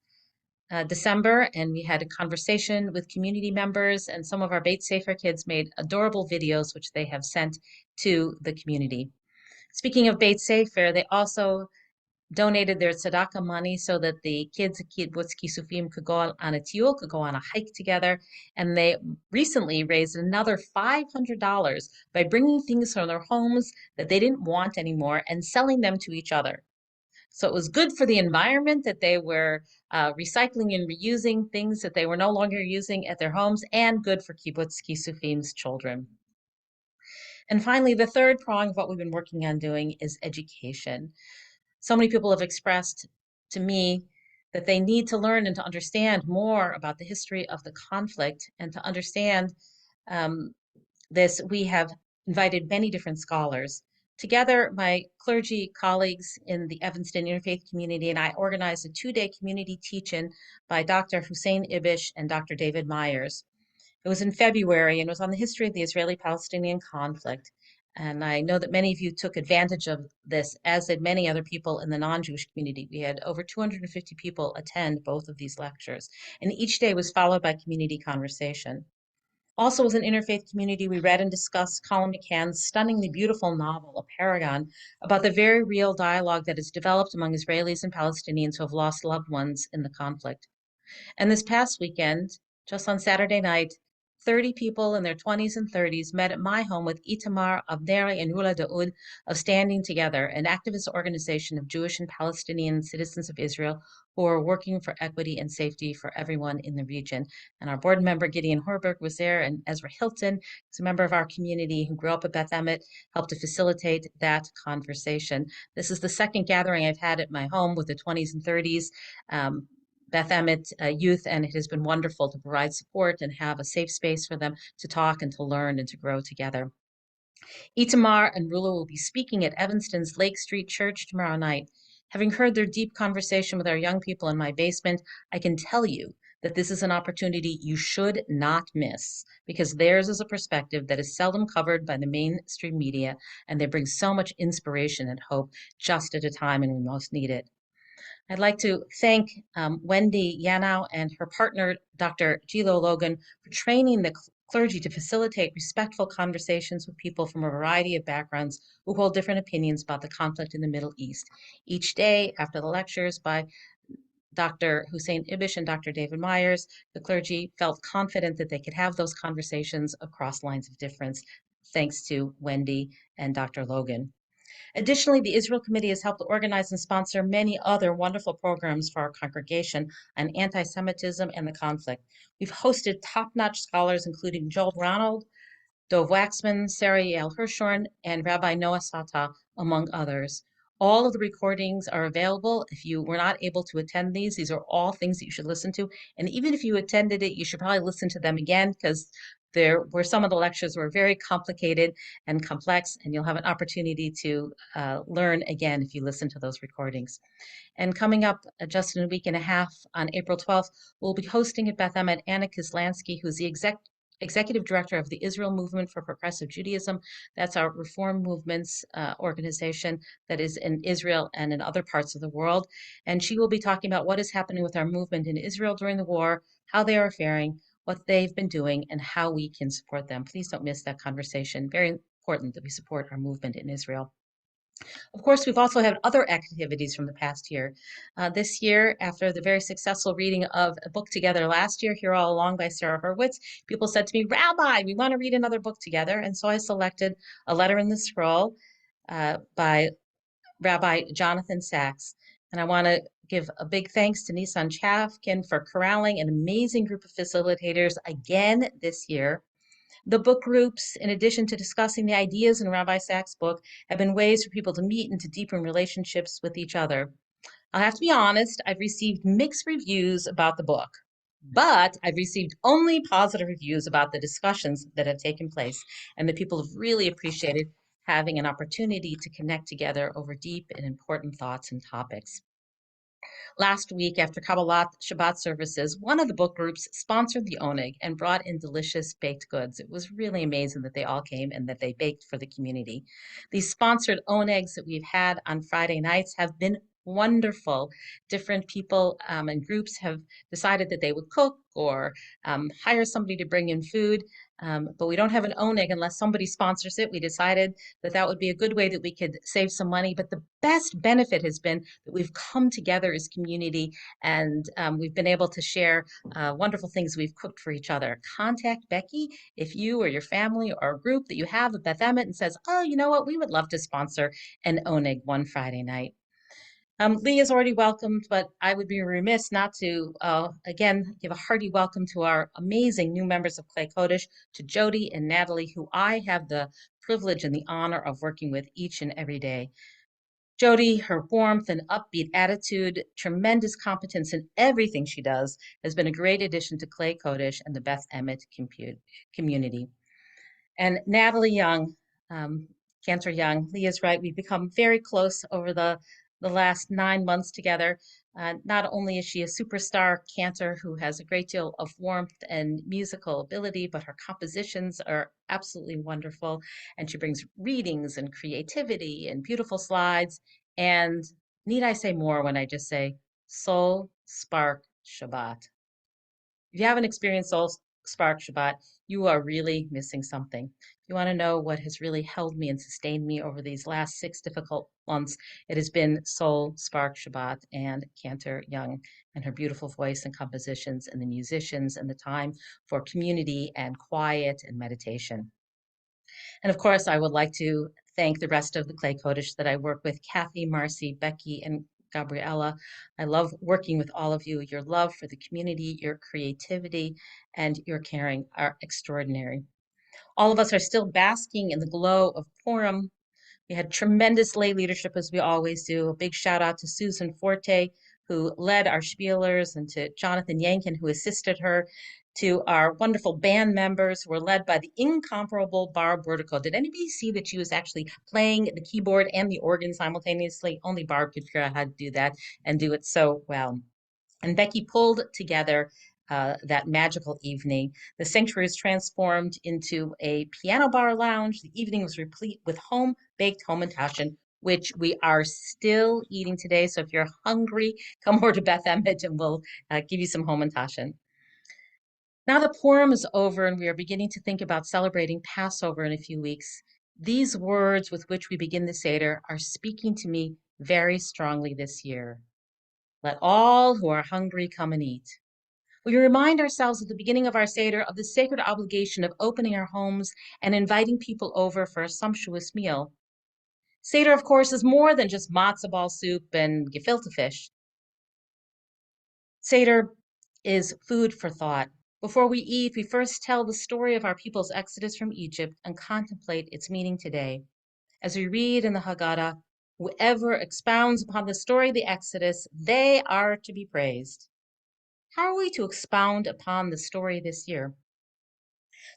December, and we had a conversation with community members, and some of our Beit Sefer kids made adorable videos, which they have sent to the community. Speaking of Beit Sefer, they also donated their tzedakah money so that the kids at Kibbutz Kisufim could go on a tiyul, could go on a hike together. And they recently raised another $500 by bringing things from their homes that they didn't want anymore and selling them to each other. So it was good for the environment that they were recycling and reusing things that they were no longer using at their homes, and good for Kibbutz Kisufim's children. And finally, the third prong of what we've been working on doing is education. So many people have expressed to me that they need to learn and to understand more about the history of the conflict. And to understand this, we have invited many different scholars. Together, my clergy colleagues in the Evanston Interfaith community and I organized a 2-day community teach-in by Dr. Hussein Ibish and Dr. David Myers. It was in February and was on the history of the Israeli-Palestinian conflict. And I know that many of you took advantage of this, as did many other people in the non-Jewish community. We had over 250 people attend both of these lectures, and each day was followed by community conversation. Also, as an interfaith community, we read and discussed Colin McCann's stunningly beautiful novel, A Paragon, about the very real dialogue that has developed among Israelis and Palestinians who have lost loved ones in the conflict. And this past weekend, just on Saturday night, 30 people in their 20s and 30s met at my home with Itamar, Avneri, and Hula Daoud of Standing Together, an activist organization of Jewish and Palestinian citizens of Israel who are working for equity and safety for everyone in the region. And our board member, Gideon Horberg, was there, and Ezra Hilton, who's a member of our community who grew up at Beth Emet, helped to facilitate that conversation. This is the second gathering I've had at my home with the 20s and 30s. Beth Emet youth, and it has been wonderful to provide support and have a safe space for them to talk and to learn and to grow together. Itamar and Rula will be speaking at Evanston's Lake Street Church tomorrow night. Having heard their deep conversation with our young people in my basement, I can tell you that this is an opportunity you should not miss, because theirs is a perspective that is seldom covered by the mainstream media, and they bring so much inspiration and hope just at a time when we most need it. I'd like to thank Wendy Yanow and her partner, Dr. Gilo Logan, for training the clergy to facilitate respectful conversations with people from a variety of backgrounds who hold different opinions about the conflict in the Middle East. Each day after the lectures by Dr. Hussein Ibish and Dr. David Myers, the clergy felt confident that they could have those conversations across lines of difference, thanks to Wendy and Dr. Logan. Additionally, the Israel Committee has helped organize and sponsor many other wonderful programs for our congregation on anti-Semitism and the conflict. We've hosted top-notch scholars, including Joel Ronald, Dov Waxman, Sarah Yael Hirshorn, and Rabbi Noah Sata, among others. All of the recordings are available. If you were not able to attend these are all things that you should listen to. And even if you attended it, you should probably listen to them again, because There were some of the lectures were very complicated and complex, and you'll have an opportunity to learn again if you listen to those recordings. And coming up just in a week and a half on April 12th, we'll be hosting at Beth Emet Anna Kislansky, who's the executive director of the Israel Movement for Progressive Judaism. That's our reform movements organization that is in Israel and in other parts of the world. And she will be talking about what is happening with our movement in Israel during the war, how they are faring, what they've been doing, and how we can support them. Please don't miss that conversation. Very important that we support our movement in Israel. Of course, we've also had other activities from the past year. This year, after the very successful reading of a book together last year, Here All Along by Sarah Hurwitz, people said to me, Rabbi, we want to read another book together. And so I selected A Letter in the Scroll by Rabbi Jonathan Sachs. And I want to give a big thanks to Nissan Chafkin for corralling an amazing group of facilitators again this year. The book groups, in addition to discussing the ideas in Rabbi Sachs' book, have been ways for people to meet and to deepen relationships with each other. I'll have to be honest, I've received mixed reviews about the book, but I've received only positive reviews about the discussions that have taken place, and that people have really appreciated having an opportunity to connect together over deep and important thoughts and topics. Last week, after Kabbalat Shabbat services, one of the book groups sponsored the Oneg and brought in delicious baked goods. It was really amazing that they all came and that they baked for the community. These sponsored Onegs that we've had on Friday nights have been wonderful. Different people and groups have decided that they would cook or hire somebody to bring in food. But we don't have an Oneg unless somebody sponsors it. We decided that that would be a good way that we could save some money. But the best benefit has been that we've come together as community, and we've been able to share wonderful things we've cooked for each other. Contact Becky if you or your family or a group that you have at Beth Emet and says, oh, you know what, we would love to sponsor an Oneg one Friday night. Lee is already welcomed, but I would be remiss not to, again, give a hearty welcome to our amazing new members of Clay Kodesh, to Jody and Natalie, who I have the privilege and the honor of working with each and every day. Jody, her warmth and upbeat attitude, tremendous competence in everything she does, has been a great addition to Clay Kodesh and the Beth Emet community. And Natalie Young, Cantor Young, Lee is right, we've become very close over the last 9 months together. Not only is she a superstar cantor who has a great deal of warmth and musical ability, but her compositions are absolutely wonderful. And she brings readings and creativity and beautiful slides. And need I say more when I just say Soul Spark Shabbat? If you haven't experienced Soul Spark Shabbat, you are really missing something. If you want to know what has really held me and sustained me over these last 6 difficult months, it has been Soul Spark Shabbat and Cantor Young and her beautiful voice and compositions and the musicians and the time for community and quiet and meditation. And of course, I would like to thank the rest of the Clay Kodesh that I work with, Kathy, Marcy, Becky, and Gabriella. I love working with all of you. Your love for the community, your creativity, and your caring are extraordinary. All of us are still basking in the glow of Purim. We had tremendous lay leadership, as we always do. A big shout out to Susan Forte, who led our spielers, and to Jonathan Yankin, who assisted her, to our wonderful band members who were led by the incomparable Barb Vertico. Did anybody see that she was actually playing the keyboard and the organ simultaneously? Only Barb could figure out how to do that and do it so well. And Becky pulled together that magical evening. The sanctuary was transformed into a piano bar lounge. The evening was replete with home-baked Hamantaschen, which we are still eating today. So if you're hungry, come over to Beth Emet and we'll give you some Hamantaschen. Now that Purim is over and we are beginning to think about celebrating Passover in a few weeks, these words with which we begin the Seder are speaking to me very strongly this year. Let all who are hungry come and eat. We remind ourselves at the beginning of our Seder of the sacred obligation of opening our homes and inviting people over for a sumptuous meal. Seder, of course, is more than just matzo ball soup and gefilte fish. Seder is food for thought. Before we eat, we first tell the story of our people's exodus from Egypt and contemplate its meaning today. As we read in the Haggadah, whoever expounds upon the story of the Exodus, they are to be praised. How are we to expound upon the story this year?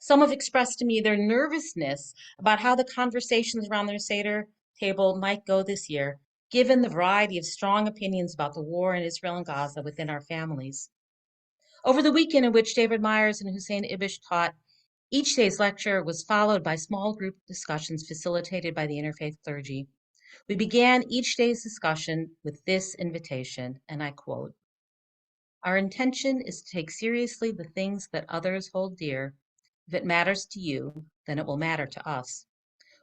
Some have expressed to me their nervousness about how the conversations around their Seder table might go this year, given the variety of strong opinions about the war in Israel and Gaza within our families. Over the weekend in which David Myers and Hussein Ibish taught, each day's lecture was followed by small group discussions facilitated by the interfaith clergy. We began each day's discussion with this invitation, and I quote, "Our intention is to take seriously the things that others hold dear. If it matters to you, then it will matter to us.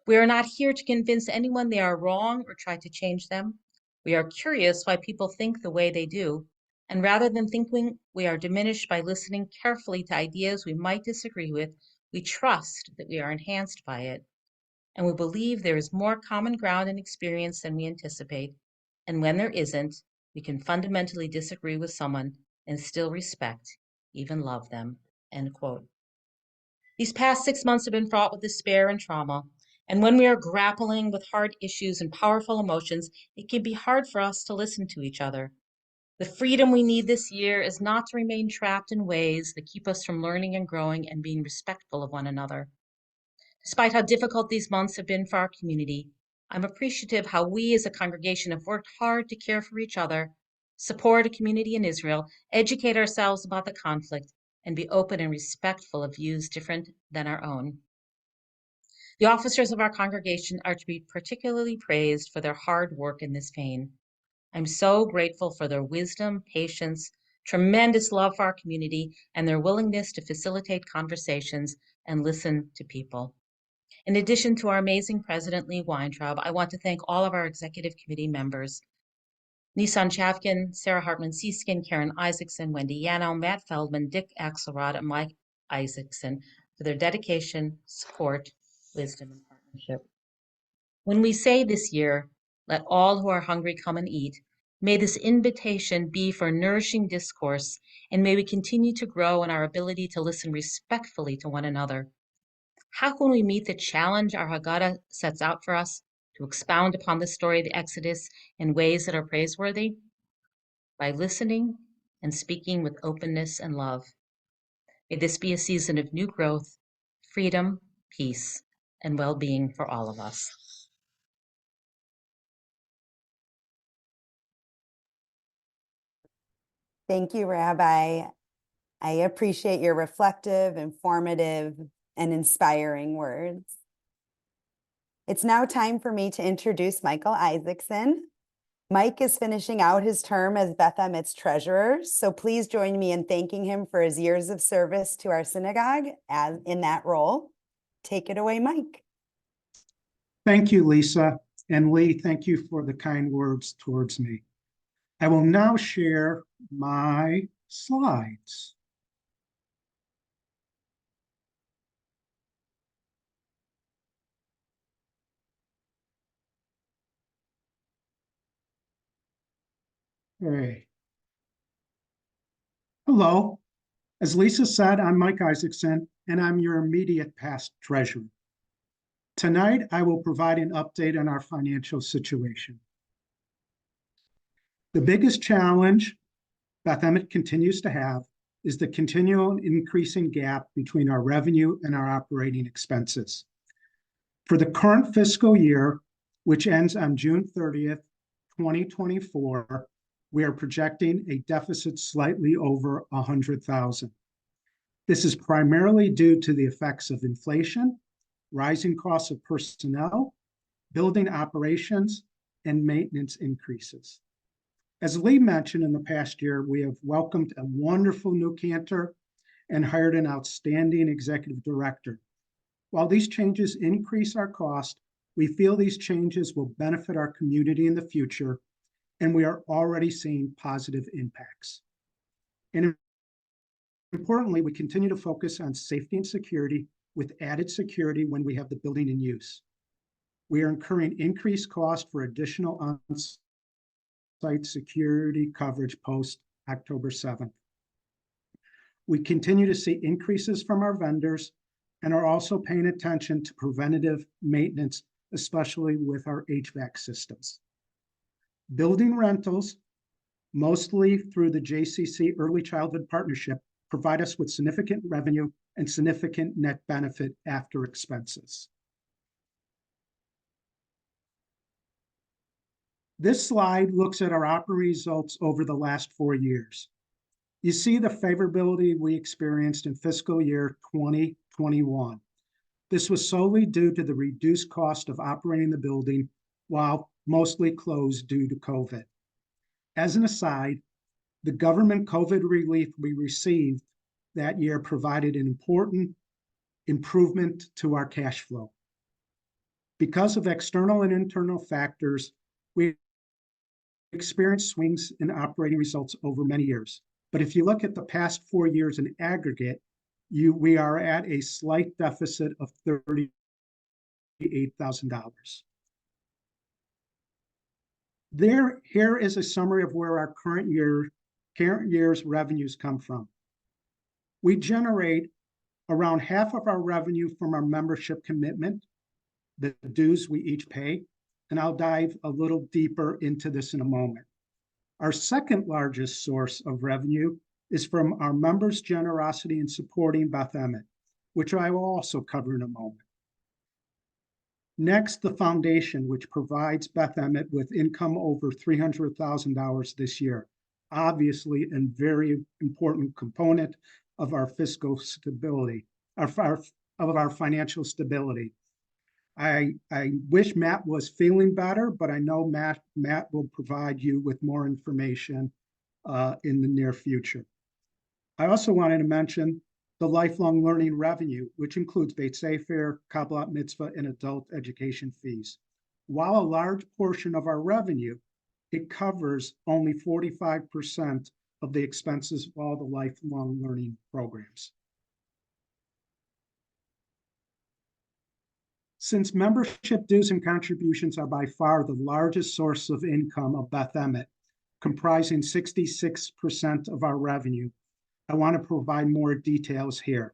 We are not here to convince anyone they are wrong or try to change them. We are curious why people think the way they do, and rather than thinking we are diminished by listening carefully to ideas we might disagree with, we trust that we are enhanced by it. And we believe there is more common ground and experience than we anticipate. And when there isn't, we can fundamentally disagree with someone and still respect, even love them." End quote. These past 6 months have been fraught with despair and trauma. And when we are grappling with hard issues and powerful emotions, it can be hard for us to listen to each other. The freedom we need this year is not to remain trapped in ways that keep us from learning and growing and being respectful of one another. Despite how difficult these months have been for our community, I'm appreciative how we as a congregation have worked hard to care for each other, support a community in Israel, educate ourselves about the conflict, and be open and respectful of views different than our own. The officers of our congregation are to be particularly praised for their hard work in this vein. I'm so grateful for their wisdom, patience, tremendous love for our community, and their willingness to facilitate conversations and listen to people. In addition to our amazing President Lee Weintraub, I want to thank all of our executive committee members, Nissan Chavkin, Sarah Hartman-Seeskin, Karen Isaacson, Wendy Yano, Matt Feldman, Dick Axelrod, and Mike Isaacson for their dedication, support, wisdom, and partnership. When we say this year, "Let all who are hungry come and eat," may this invitation be for nourishing discourse, and may we continue to grow in our ability to listen respectfully to one another. How can we meet the challenge our Haggadah sets out for us to expound upon the story of the Exodus in ways that are praiseworthy? By listening and speaking with openness and love. May this be a season of new growth, freedom, peace, and well-being for all of us.
Thank you, Rabbi. I appreciate your reflective, informative, and inspiring words. It's now time for me to introduce Michael Isaacson. Mike is finishing out his term as Beth Emet's treasurer, so please join me in thanking him for his years of service to our synagogue in that role. Take it away, Mike.
Thank you, Lisa. And Lee, thank you for the kind words towards me. I will now share my slides. Okay. Hello. As Lisa said, I'm Mike Isaacson, and I'm your immediate past treasurer. Tonight, I will provide an update on our financial situation. The biggest challenge Beth Emet continues to have is the continual increasing gap between our revenue and our operating expenses. For the current fiscal year, which ends on June 30th, 2024, we are projecting a deficit slightly over $100,000. This is primarily due to the effects of inflation, rising costs of personnel, building operations, and maintenance increases. As Lee mentioned, in the past year, we have welcomed a wonderful new cantor and hired an outstanding executive director. While these changes increase our cost, we feel these changes will benefit our community in the future, and we are already seeing positive impacts. And importantly, we continue to focus on safety and security with added security when we have the building in use. We are incurring increased costs for additional on-site security coverage post October 7th. We continue to see increases from our vendors and are also paying attention to preventative maintenance, especially with our HVAC systems. Building rentals, mostly through the JCC Early Childhood Partnership, provide us with significant revenue and significant net benefit after expenses. This slide looks at our operating results over the last 4 years. You see the favorability we experienced in fiscal year 2021. This was solely due to the reduced cost of operating the building while mostly closed due to COVID. As an aside, the government COVID relief we received that year provided an important improvement to our cash flow. Because of external and internal factors, we experienced swings in operating results over many years. But if you look at the past 4 years in aggregate, we are at a slight deficit of $38,000. Here is a summary of where our current year's revenues come from. We generate around half of our revenue from our membership commitment, the dues we each pay, and I'll dive a little deeper into this in a moment. Our second largest source of revenue is from our members' generosity in supporting Beth Emet, which I will also cover in a moment. Next, the foundation, which provides Beth Emet with income over $300,000 this year, obviously a very important component of our fiscal stability, of our financial stability. I wish Matt was feeling better, but I know Matt will provide you with more information in the near future. I also wanted to mention the lifelong learning revenue, which includes Beit Sefer, Kabbalat Mitzvah, and adult education fees. While a large portion of our revenue, it covers only 45% of the expenses of all the lifelong learning programs. Since membership dues and contributions are by far the largest source of income of Beth Emet, comprising 66% of our revenue, I want to provide more details here.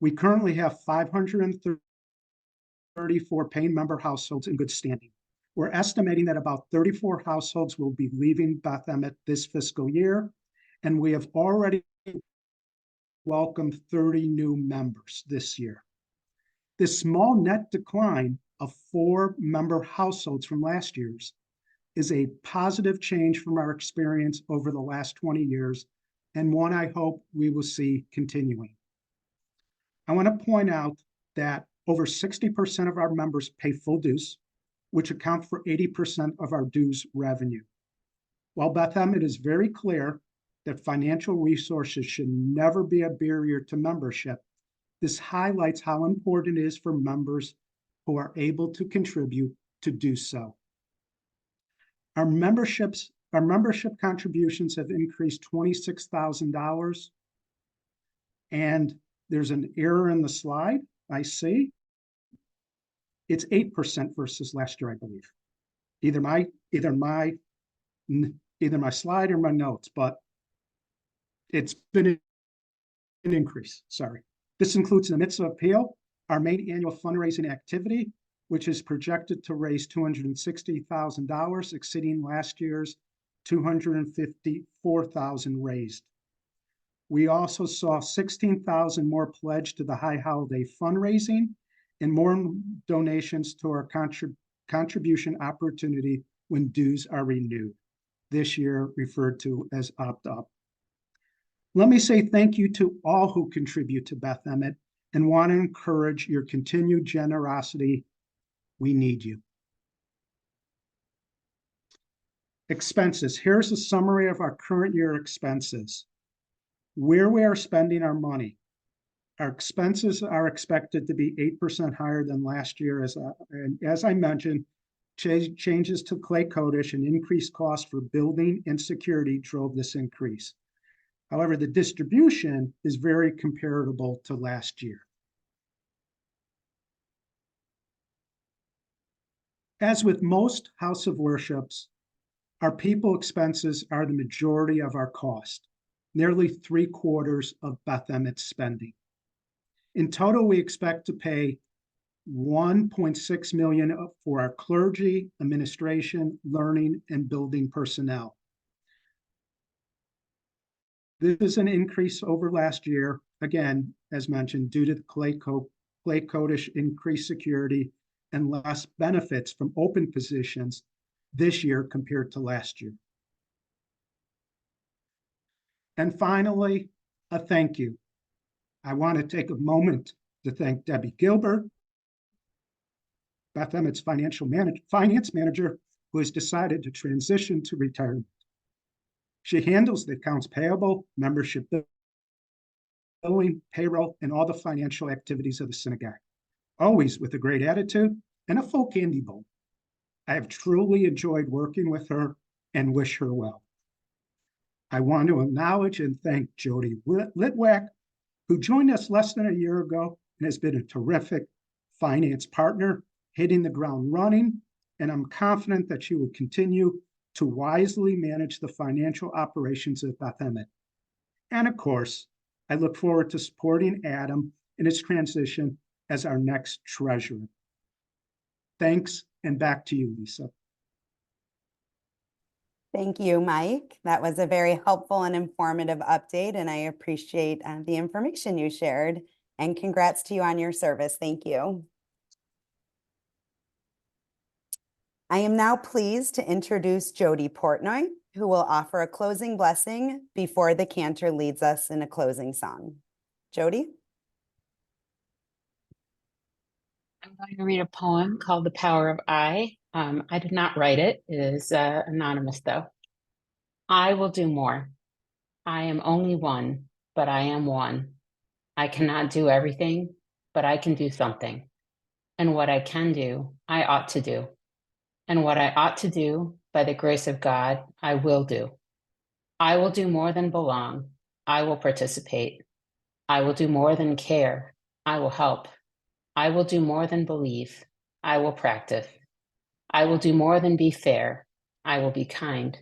We currently have 534 paying member households in good standing. We're estimating that about 34 households will be leaving Beth Emet this fiscal year, and we have already welcomed 30 new members this year. This small net decline of 4 member households from last year's is a positive change from our experience over the last 20 years, and one I hope we will see continuing. I want to point out that over 60% of our members pay full dues, which account for 80% of our dues revenue. While Beth Emet is very clear that financial resources should never be a barrier to membership, this highlights how important it is for members who are able to contribute to do so. Our membership contributions have increased $26,000, and there's an error in the slide, I see. It's 8% versus last year, I believe. Either my slide or my notes, but it's been an increase, sorry. This includes the Mitzvah Appeal, our main annual fundraising activity, which is projected to raise $260,000, exceeding last year's $254,000 raised. We also saw 16,000 more pledged to the High Holiday fundraising and more donations to our contribution opportunity when dues are renewed, this year referred to as opt-up. Let me say thank you to all who contribute to Beth Emet and want to encourage your continued generosity. We need you. Expenses. Here's a summary of our current year expenses. Where we are spending our money. Our expenses are expected to be 8% higher than last year. As I mentioned, changes to Clay Kodesh and increased costs for building and security drove this increase. However, the distribution is very comparable to last year. As with most house of worships, our people expenses are the majority of our cost, nearly 3/4 of Beth Emet's spending. In total, we expect to pay $1.6 million for our clergy, administration, learning, and building personnel. This is an increase over last year, again, as mentioned, due to the Clay Codish increased security and less benefits from open positions this year compared to last year. And finally, a thank you. I want to take a moment to thank Debbie Gilbert, Beth Emet's finance manager, who has decided to transition to retirement. She handles the accounts payable, membership billing, payroll, and all the financial activities of the synagogue, always with a great attitude and a full candy bowl. I have truly enjoyed working with her and wish her well. I want to acknowledge and thank Jody Litwack, who joined us less than a year ago and has been a terrific finance partner, hitting the ground running, and I'm confident that she will continue to wisely manage the financial operations of Beth Emet. And of course, I look forward to supporting Adam in his transition as our next treasurer. Thanks, and back to you, Lisa.
Thank you, Mike. That was a very helpful and informative update, and I appreciate the information you shared. And congrats to you on your service. Thank you. I am now pleased to introduce Jody Portnoy, who will offer a closing blessing before the cantor leads us in a closing song. Jody?
I'm going to read a poem called The Power of I. I did not write it. It is anonymous, though. I will do more. I am only one, but I am one. I cannot do everything, but I can do something. And what I can do, I ought to do. And what I ought to do, by the grace of God, I will do. I will do more than belong. I will participate. I will do more than care. I will help. I will do more than believe. I will practice. I will do more than be fair. I will be kind.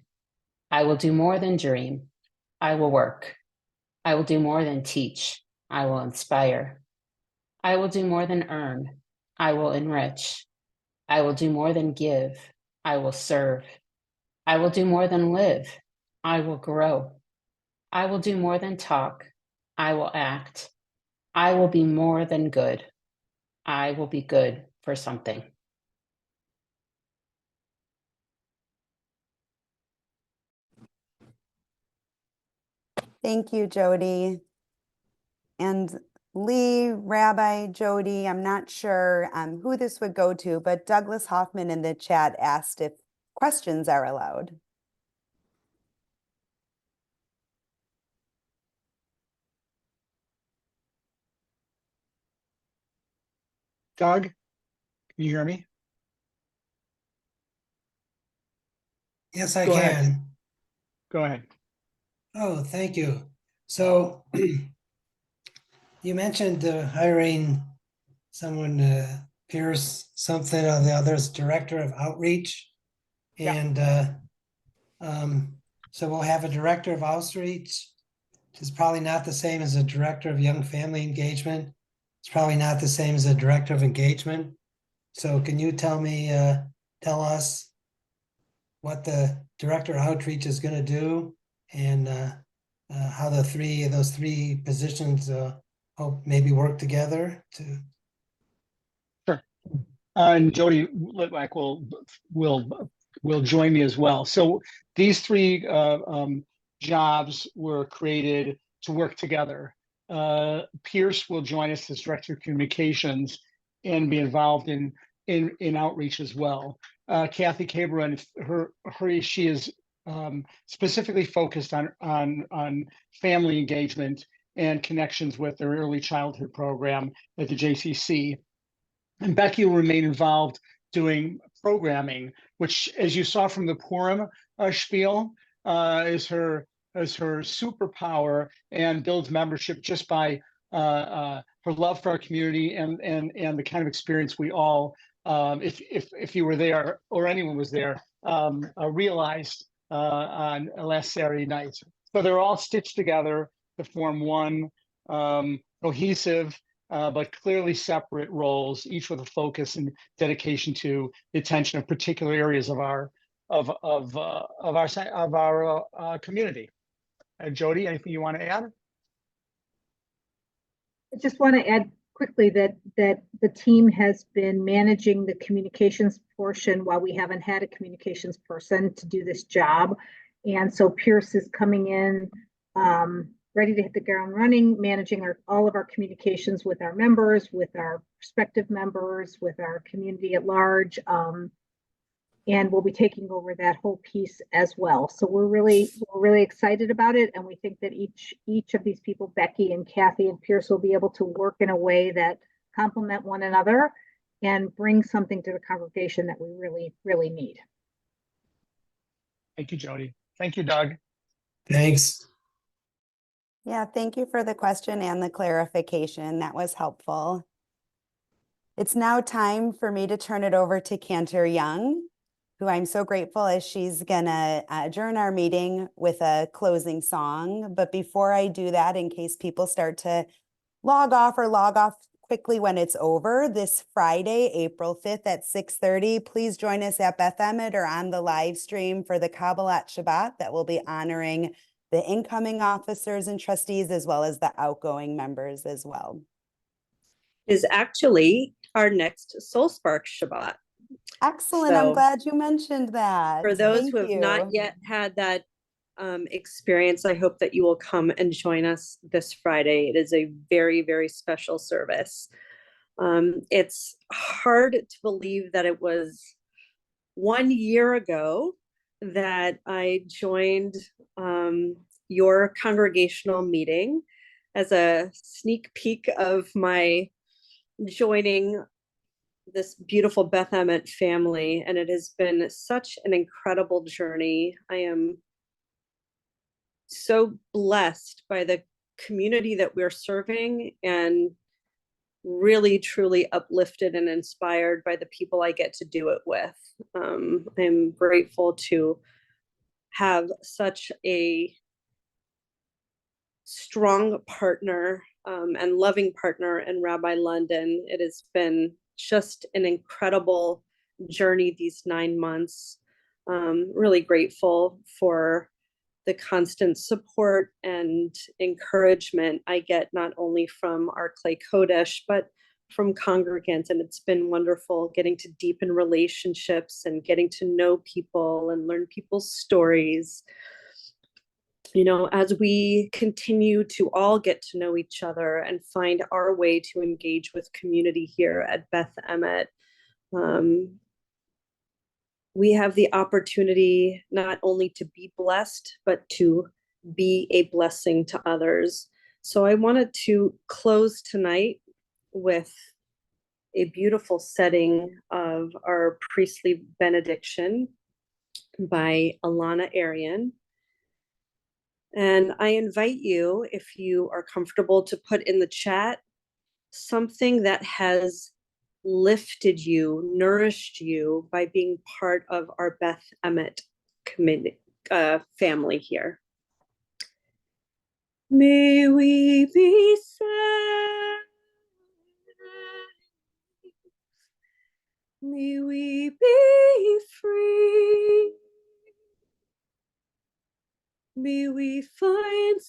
I will do more than dream. I will work. I will do more than teach. I will inspire. I will do more than earn. I will enrich. I will do more than give. I will serve. I will do more than live. I will grow. I will do more than talk. I will act. I will be more than good. I will be good for something.
Thank you, Jody. And Lee, Rabbi, Jody, I'm not sure who this would go to, but Douglas Hoffman in the chat asked if questions are allowed.
Doug, can you hear me?
Yes, I
Go
can.
ahead. Go ahead.
Oh, thank you. So you mentioned hiring someone, Pierce something or the other's director of outreach. And so we'll have a director of outreach. It's probably not the same as a director of young family engagement. It's probably not the same as a director of engagement. So can you tell us what the director of outreach is going to do and how those three positions hope maybe work together to.
Sure. And Jody Litwack will join me as well. So these three jobs were created to work together. Pierce will join us as director of communications and be involved in outreach as well. Kathy Cabron, she is specifically focused on family engagement and connections with their early childhood program at the JCC. And Becky will remain involved doing programming, which, as you saw from the Purim spiel, is her superpower and builds membership just by her love for our community and the kind of experience we all, if you were there or anyone was there, realized on last Saturday night. So they're all stitched together to form one cohesive but clearly separate roles, each with a focus and dedication to the attention of particular areas of our community. Jody, anything you want to add?
I just want to add quickly that the team has been managing the communications portion while we haven't had a communications person to do this job. And so Pierce is coming in ready to hit the ground running, managing all of our communications with our members, with our prospective members, with our community at large. And we'll be taking over that whole piece as well. So we're really excited about it. And we think that each of these people, Becky and Kathy and Pierce, will be able to work in a way that complement one another and bring something to the congregation that we really, really need.
Thank you, Jody. Thank you, Doug.
Thanks.
Yeah, thank you for the question and the clarification. That was helpful. It's now time for me to turn it over to Cantor Young, who I'm so grateful as she's gonna adjourn our meeting with a closing song. But before I do that, in case people start to log off quickly when it's over, this Friday, April 5th at 6:30, please join us at Beth Emet or on the live stream for the Kabbalat Shabbat that will be honoring the incoming officers and trustees as well as the outgoing members as well.
Is actually our next Soul Spark Shabbat.
Excellent. I'm glad you mentioned that.
For those
Thank
who have
you.
not yet had that experience, I hope that you will come and join us this Friday. It is a very, very special service. It's hard to believe that it was 1 year ago that I joined your congregational meeting as a sneak peek of my joining this beautiful Beth Emet family, and it has been such an incredible journey. I am so blessed by the community that we're serving and really truly uplifted and inspired by the people I get to do it with. I'm grateful to have such a strong partner and loving partner in Rabbi London. It has been just an incredible journey these 9 months. Really grateful for the constant support and encouragement I get not only from our Clay Kodesh, but from congregants. And it's been wonderful getting to deepen relationships and getting to know people and learn people's stories. You know, as we continue to all get to know each other and find our way to engage with community here at Beth Emet, we have the opportunity not only to be blessed, but to be a blessing to others. So I wanted to close tonight with a beautiful setting of our priestly benediction by Alana Arian. And I invite you, if you are comfortable, to put in the chat something that has lifted you, nourished you by being part of our Beth Emet community, family here. May we be saved. May we be free. May we find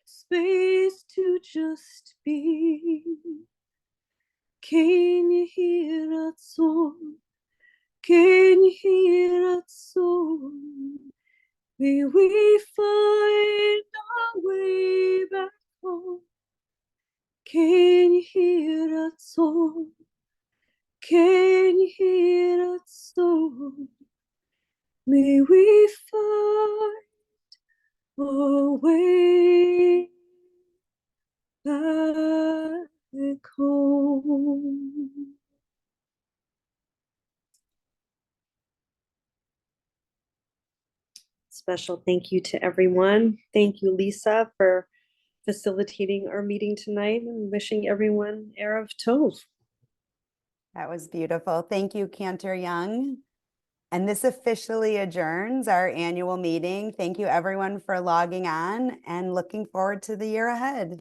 space to just be. Can you hear a song? Can you hear a song? May we find our way back home. Can you hear a song? Can you hear a song? May we find our way back home. Special thank you to everyone. Thank you, Lisa, for facilitating our meeting tonight, and wishing everyone Erev Tov.
That was beautiful. Thank you, Cantor Young. And this officially adjourns our annual meeting. Thank you everyone for logging on and looking forward to the year ahead.